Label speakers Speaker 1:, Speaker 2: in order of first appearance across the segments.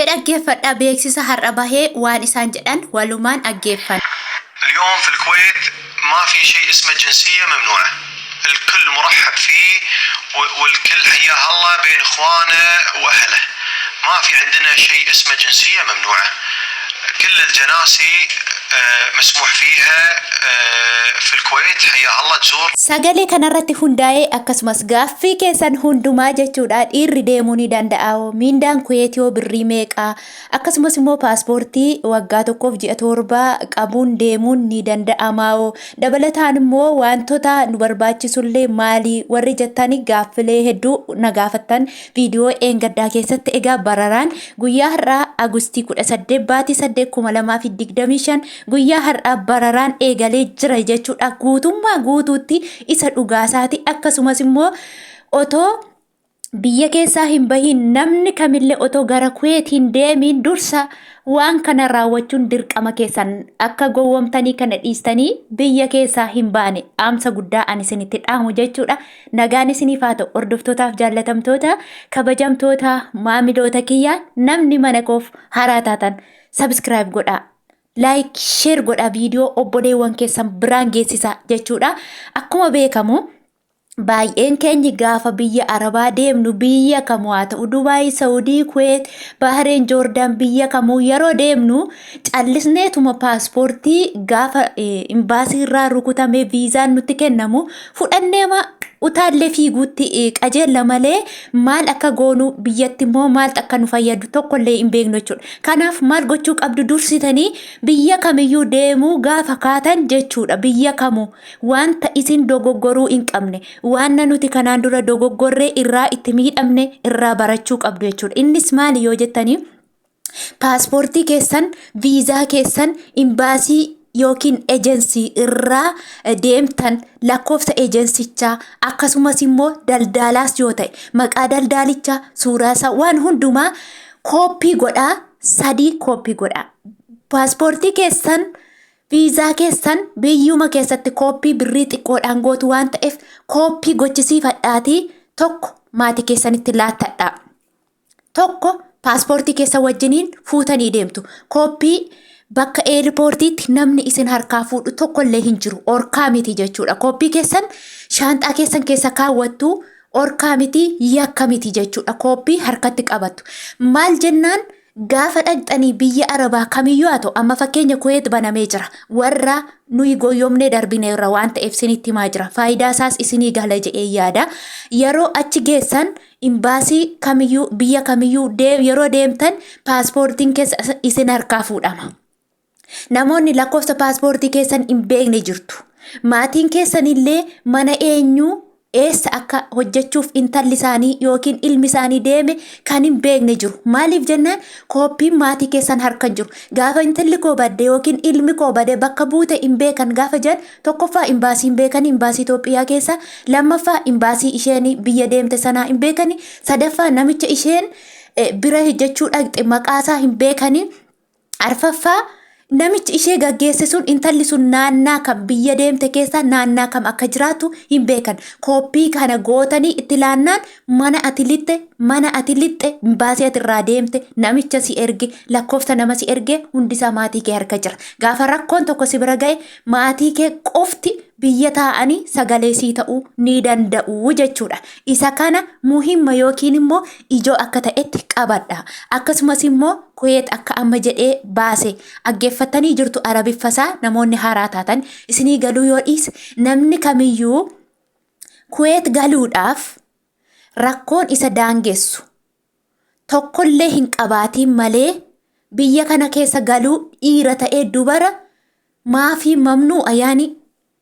Speaker 1: dhageefadha beeksisa har'a bahee waan isaan jedhan walumaan dhaggeeffan.
Speaker 2: اليوم في الكويت ما في شيء اسمه جنسية ممنوعة. الكل مرحب فيه والكل حياه الله بين اخوانه واهله. ما في عندنا شيء اسمه جنسية ممنوعة. كل الجناسي مسموح فيها في الكويت حياه الله تزور.
Speaker 1: Sagalee kanarratti hundaa'ee akkasumas gaaffii keessan hundumaa jechuudha dhiirri deemuu ni danda'a. Mindaan Kuweetiyoo birrii meeqa? Akkasumas immoo paaspoortii waggaa tokkoof ji'a 7 qabuun deemuun ni danda'ama. Dabalataan immoo wantoota nu barbaachisullee maali? Warri jettanii gaaffilee hedduu na gaafattan viidiyoo eengaddaa keessatti egaa bararaan guyyaa har'aa Agustii 18 baatii 8 guyyaa har'aa bararaan eegalee jira jechuudha. Guutummaa guutuutti isa dhugaasaati. Akkasumas immoo otoo biyya keessaa hin bahin namni kamillee otoo gara Kuweet hin deemin dursa waan kana raawwachuun dirqama keessan akka gowwomtanii kana dhiistanii biyya keessaa hin baane amsa guddaa ani isinitti dhaamu jechuudha. Nagaan isiniif haa ta'u hordoftootaaf jaallatamtoota kabajamtoota maamiloota kiyyaa namni mana koof haaraa taatan subscribe godhaa. Like, share godha video obboleewwan keessan biraan geessisa jechuudha. Akkuma beekamu baay'een keenya gaafa biyya Arabaa deemnu biyya kamuu haa ta'u Dubaay, Saudii, Kuweet, Bahrein, Joordaan biyya kamuu yeroo deemnu callisneetuma paaspoortii gaafa imbaasii irraa rukutamee viizaan nutti kennamu fudhanneema utaallee fiiguutti qajeella malee maal akka goonu biyyatti immoo maal akka nu fayyadu tokkollee hin beeknu jechuudha. Kanaaf maal gochuu qabdu dursitanii biyya kamiyyuu deemuu gaafa kaatan jechuudha. Biyya kamuu wanta isin dogoggoruu hin qabne waan nuti kanaan dura dogoggorree irraa itti miidhamne irraa barachuu qabdu jechuudha. Innis maali yoo jettanii paaspoortii keessan, viizaa keessan, imbaasii yookiin ejensii irraa deemtan lakkoofsa ejensichaa akkasumas immoo daldalaas yoo ta'e maqaa daldaalichaa suuraa isaa waan hundumaa kooppii godhaa 3 kooppii godhaa. Paaspoortii keessan viizaa keessan biyyuma keessatti kooppii birrii xiqqoodhaan gootu waan ta'eef kooppii gochisiifadhaatii tokko maatii keessanitti laattadhaa. Tokko paaspoortii keessa wajjiniin fuutanii deemtu. Kooppii bakka eerpoortiitti namni isin harkaa fuudhu tokkollee hin jiru. Orkaa miti jechuudha. Kooppii keessan shaanxaa keessan keessa kaawwattu orkaa miti yakka miti jechuudha. Kooppii harkatti qabattu. Maal jennaan gaafa dhaqxanii biyya Arabaa kamiyyuu haa ta'u amma fakkeenya Kuweet banamee jira. Warra nuyi goyyomnee darbine irra waan ta'eef isinitti himaa jira. Faayidaa isaas isinii gala jedhee yaada. Yeroo achi geessan imbaasii kamiyyuu biyya kamiyyuu yeroo deemtan paaspoortiin keessa isin harkaa fuudhama. Namoonni lakkoofsa paaspoortii keessan hin beekne jirtu. Maatiin keessanillee mana eenyuu eessa akka hojjechuuf intalli isaanii yookiin ilmi isaanii deeme kan hin beekne jiru. Maaliif jennaan kooppiin maatii keessan harka jiru. Gaafa intalli koo badde yookiin ilmi koo badde bakka buute hin beekan gaafa jedhan tokkoffaa imbaasii hin beekani imbaasii Itoophiyaa keessa, lammaffaa imbaasii isheen biyya deemte sanaa hin beekani, sadaffaa namicha isheen bira hojjechuu dhaqxe maqaasaa hin beekani, arfaffaa namichi ishee gaggeessisuun intalli sun naannaa kam biyya deemte keessa naannaa kam akka jiraatu hin beekan. Kooppii kana gootanii itti laannaan mana ati lixxe imbaasii ati irraa deemte namicha si erge lakkoofsa nama si erge hundisaa maatii kee harka jira. Gaafa rakkoon tokko si bira ga'e maatii kee qofti biyya taa'anii sagalee sii ta'uu ni danda'u jechuudha. Isa kana muhimma yookiin immoo ijoo akka ta'etti qabadha. Akkasumas immoo Kuweet akka amma jedhee baase dhaggeeffatanii jirtu Arabiffasaa namoonni haaraa taatan isinii galuu yoo dhiise namni kamiyyuu Kuweet galuudhaaf rakkoon isa daangessu tokkollee hin qabaatiin malee biyya kana keessa galuu dhiira ta'ee dubara maafii mamnuu ayaani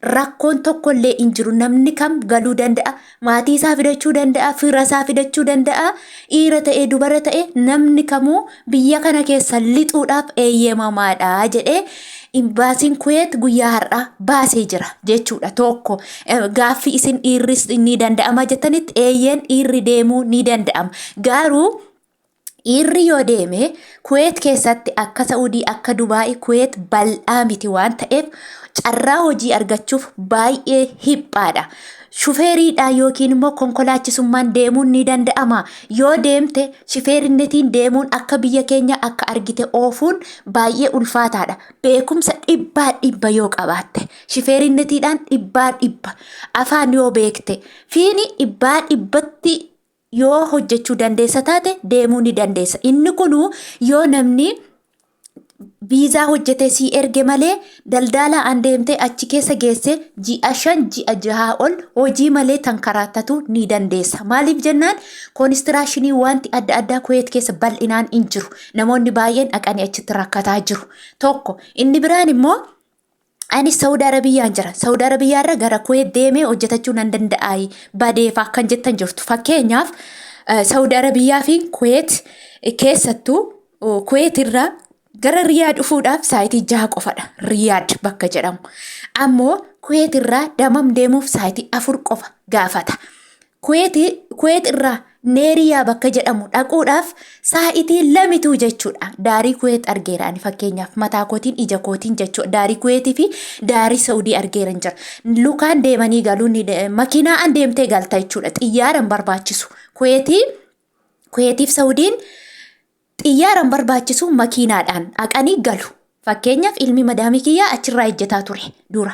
Speaker 1: rakkoon tokkollee hin jiru. Namni kam galuu danda'a. Maatii isaa fidachuu danda'a, fira isaa fidachuu danda'a. Dhiira ta'ee dubara ta'e namni kamuu biyya kana keessa lixuudhaaf eeyyamamaadha jedhee imbaasiin Kuweet guyyaa har'aa baasee jira jechuudha. Tokko gaaffii isin dhiirris ni danda'ama jettanitti eeyyeen dhiirri deemuu ni danda'ama. Garuu dhiirri yoo deeme Kuweet keessatti akka Saudii akka Dubaay Kuweet bal'aa miti waan ta'eef carraa hojii argachuuf baay'ee hiphaadha. shufeeriidhaan yookiin immoo konkolaachisummaan deemuun ni danda'ama. Yoo deemte shufeerinnetiin deemuun akka biyya keenya akka argite oofuun baay'ee ulfaataadha. Beekumsa dhibba yoo qabaatte shufeerinnetiidhaan dhibba afaan yoo beekte fiini dhibbatti yoo hojjechuu dandeessa taate deemuu ni dandeessa. Inni kunuu yoo namni viizaa hojjetee si erge malee daldala aan deemtee achi keessa geesse ji'a 5 ji'a 6 ol hojii malee tankaraatatu ni dandeessa. Maaliif jennaan koonistiraashinii wanti adda addaa Kuweet keessa bal'inaan hin jiru. Namoonni baay'een dhaqanii achitti rakkataa jiru. Tokko inni biraan immoo ani Saudi Arabiyaan jira. Saudi Arabiyaarra gara Kuweet deemee hojjetachuu nan danda'a badeef akkan jettan jirtu. Fakkeenyaaf Saudi Arabiyaa fi Kuweet keessattuu Kuweet irraa gara Riyaad dhufuudhaaf saayitii 6 qofadha. Riyaad bakka jedhamu. Ammoo Kuweet irraa Damam deemuuf saayitii 4 qofa gaafata. Kuweet irraa Neeriyaa bakka jedhamu dhaquudhaaf saayitii 2 jechuudha. Daarii Kuweet argeeraan fakkeenyaaf mataa kootiin ija kootiin jechuudha. Daarii Kuweetii fi daarii Saudii argeeran jira. Lukaan deemanii galuun makiinaa an deemtee galta jechuudha. Xiyyaaran barbaachisu. Kuweetiif Saudiin xiyyaaran barbaachisu makiinaadhaan dhaqanii galu. Fakkeenyaaf ilmi madaamii kiyyaa achirraa ejjetaa ture dura.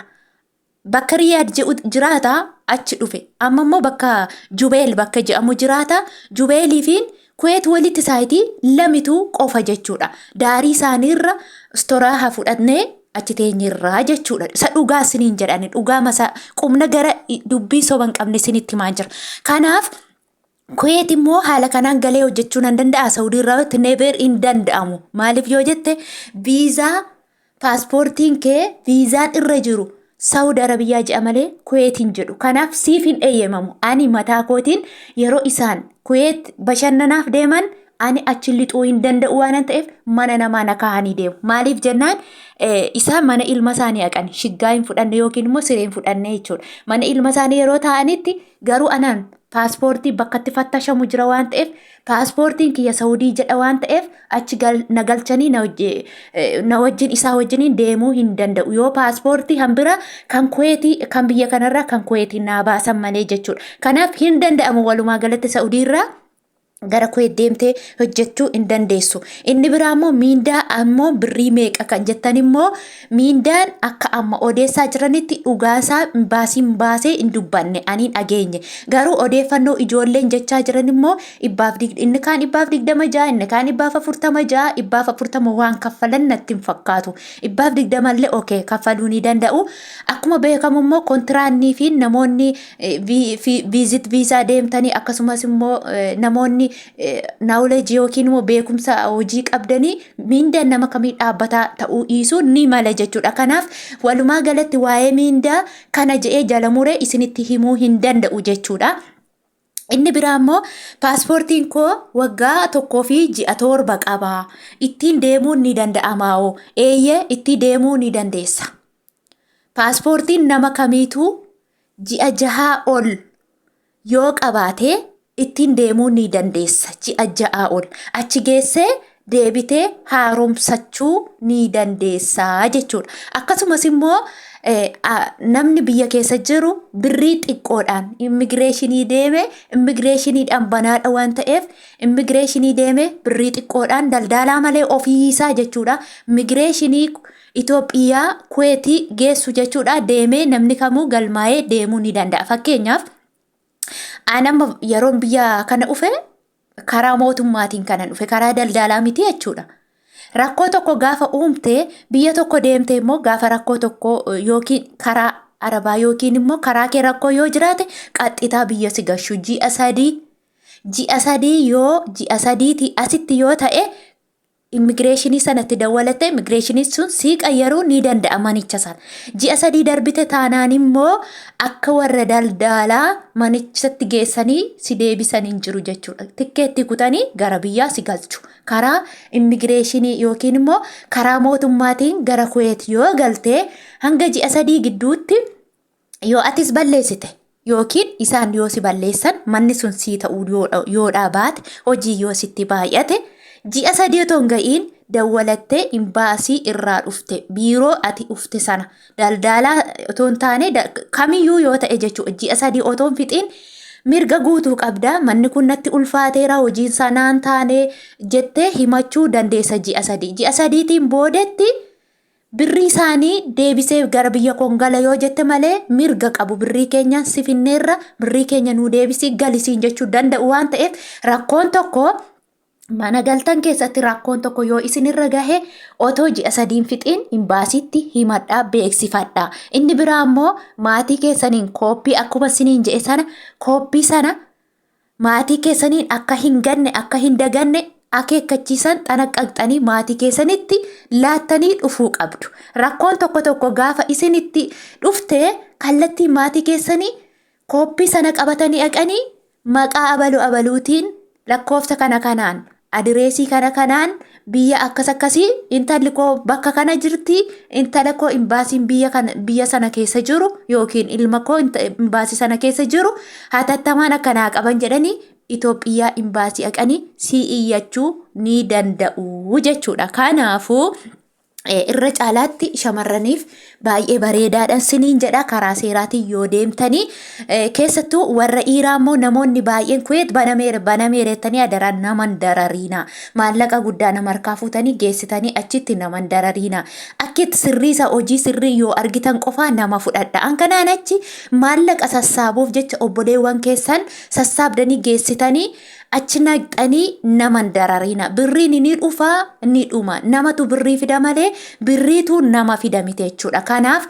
Speaker 1: Bakka Riyaad jiraata achi dhufe. Amma immoo bakka Jubeel bakka jedhamu jiraata. Jubeelii fi Kuweet walitti saayitii 2 qofa jechuudha. Daarii isaaniirra storaa fudhannee achi teenyirraa jechuudha. Isa dhugaa isiniin jedhani dhugaa masaa qubna gara dubbii soba hin qabne isinitti himaa jira. Kanaaf Kuweet immoo haala kanaan galee hojjechuu nan danda'a. Saudii irraa never hin danda'amu. Maaliif yoo jette viizaa paaspoortiin kee viizaan irra jiru Saudi Arabiyaa jedha malee Kuweet hin jedhu. Kanaaf siif hin eeyyamamu. Ani mataa kootiin yeroo isaan Kuweet bashannanaaf deeman ani achi lixuu hin danda'u waan ta'eef mana namaa nakaahanii deemu. Maaliif jennaan isaan mana ilma isaanii haqani shiggaa hin fudhanne yookiin immoo siree hin fudhanne jechuudha. Mana ilma isaanii yeroo taa'anitti garuu anaan paaspoortii bakka itti fattashamu jira waan ta'eef paaspoortiin kiyya Saudii jedha waan ta'eef achi nagalchanii na wajjin isaa wajjiniin deemuu hin danda'u. Yoo paaspoortii hambira kan Kuweetii kan biyya kanarraa kan Kuweetii naa baasan malee jechuudha. Kanaaf hin danda'amu walumaa galatti Saudii irraa gara Kuweet deemtee hojjechuu hin dandeessu. Inni biraa immoo miindaa ammoo birrii meeqa kan jettan immoo miindaan akka amma odeessaa jiranitti dhugaasaa baasee hin dubbanne aniin dhageenye. Garuu odeeffannoo ijoolleen jechaa jiran immoo inni kaan 126 inni kaan 146 140 waan kaffalan natti hin fakkaatu. 120 illee okay kaffaluu ni danda'u. Akkuma beekamu immoo kontiraannii fi namoonni viizit viizaa deemtanii akkasumas immoo namoonni knowledge yookiin immoo beekumsa hojii qabdanii miindaa nama kamii dhaabbataa ta'uu dhiisuu ni mala jechuudha. Kanaaf walumaa galatti waa'ee miindaa kana je'ee jala muree isinitti himuu hin danda'u jechuudha. Inni biraa immoo paaspoortiin koo waggaa 1 fi ji'a 7 qaba. Ittiin deemuun ni danda'ama. Eeyyee itti deemuu ni dandeessa. Paaspoortiin nama kamiituu ji'a 6 ol yoo qabaate ittiin deemuu ni dandeessa. Ji'a 6 ol achi geessee deebitee haaromsachuu ni dandeessa jechuudha. Akkasumas immoo namni biyya keessa jiru birrii xiqqoodhaan immigireeshinii deeme immigireeshiniidhaan banaadha waan ta'eef immigireeshinii deeme birrii xiqqoodhaan daldalaa malee ofiisaa jechuudha. Immigireeshinii Itoophiyaa Kuweetii geessu jechuudha. Deemee namni kamuu galmaa'ee deemuu ni danda'a. Fakkeenyaaf anama yeroon biyya kana dhufe karaa mootummaatiin kana dhufe karaa daldalaa miti jechuudha. Rakkoo tokko gaafa uumte biyya tokko deemte immoo gaafa rakkoo tokko yookiin karaa Arabaa yookiin immoo karaa kee rakkoo yoo jiraate qaxxitaa biyya si gashu ji'a 3 yoo ji'a 3 asitti yoo ta'e immigireeshinii sanatti dawwalatte immigireeshinii sun sii qayyaruu ni danda'a manicha sana. Ji'a 3 darbite taanaan immoo akka warra daldalaa manichatti geessanii si deebisan hin jiru jechuudha. Tikkeetti kutanii gara biyyaa si galchu. Karaa immigireeshinii yookiin immoo karaa mootummaatiin gara Kuweet yoo galte hanga ji'a 3 gidduutti yoo atis balleessite yookiin isaan yoo si balleessan manni sun sii ta'uu yoo dhaabaate hojii yoo sitti baay'ate ji'a 3 otoo hin ga'iin dawwalattee imbaasii irraa dhufte biiroo ati dhufte sana daldalaa otoo hin taane kamiyyuu yoo ta'e jechuudha ji'a 3 otoo hin fixiin mirga guutuu qabda manni kun natti ulfaateera hojiin sanaan taane jettee himachuu dandeessa ji'a 3tiin boodetti birrii isaanii deebisee gara biyya Kongala yoo jette malee mirga qabu birrii keenya sifinneerra birrii keenya nuu deebisii galisiin jechuu danda'u waan ta'eef rakkoon tokko mana galtan keessatti rakkoon tokko yoo isinirra gahe otoo ji'a 3 fixiin imbaasiitti himadhaa beeksifadhaa. Inni biraa ammoo maatii keessaniin kooppii akkuma isiniin jedhe sana kooppii sana maatii keessaniin akka hin ganne akka hin daganne akeekkachiisan xanaqqaqxanii maatii keessanitti laattanii dhufuu qabdu. Rakkoon tokko gaafa isinitti dhufte kallattii maatii keessanii kooppii sana qabatanii dhaqanii maqaa abaluutiin lakkoofsa kana kanaan adireesii kana kanaan biyya akkasii intalli koo bakka kana jirti intala koo imbaasiin biyya sana keessa jiru yookiin ilma koo imbaasii sana keessa jiru hatattamaan akkanaa qaban jedhanii Itoophiyaa imbaasii dhaqanii iyyachuu ni danda'u jechuudha. Kanaafuu irra caalaatti shamarraniif baay'ee bareedaadhaan siniin jedha karaa seeraatiin yoo deemtanii keessattuu warra dhiiraa immoo namoonni baay'een kuweet banameerettanii adaraan naman darariina maallaqa guddaa nama harkaa fuutanii geessitanii achitti naman darariina akkitti sirriisa hojii sirrii yoo argitan qofaa nama fudhadha an kanaan achi maallaqa sassaabuuf jecha obboleewwan keessan sassaabdanii geessitanii achi naqxanii naman darariina birriin ni dhufaa ni dhuma namatu birrii fida malee birriitu nama fida miti jechuudha. Kanaaf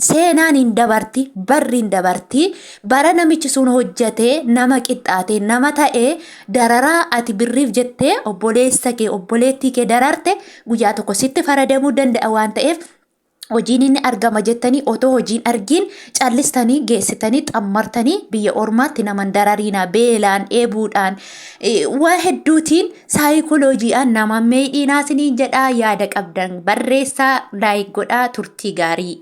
Speaker 1: seenaan hin dabarti barri hin dabarti bara namichi sun hojjatee nama qixxaatee nama ta'ee dararaa ati birriif jettee obboleessa kee obboleettii kee dararte guyyaa tokko sitti faradamuu danda'a waan ta'eef hojiin inni argama jettanii otoo hojiin argiin callistanii geessitanii xammartanii biyya ormaatti naman darariina beelaan eebuudhaan waa hedduutiin saayikolojiidhaan nama miidhinaa siniin jedhaa yaada qabdan barreessaa laayik godhaa turtii gaarii.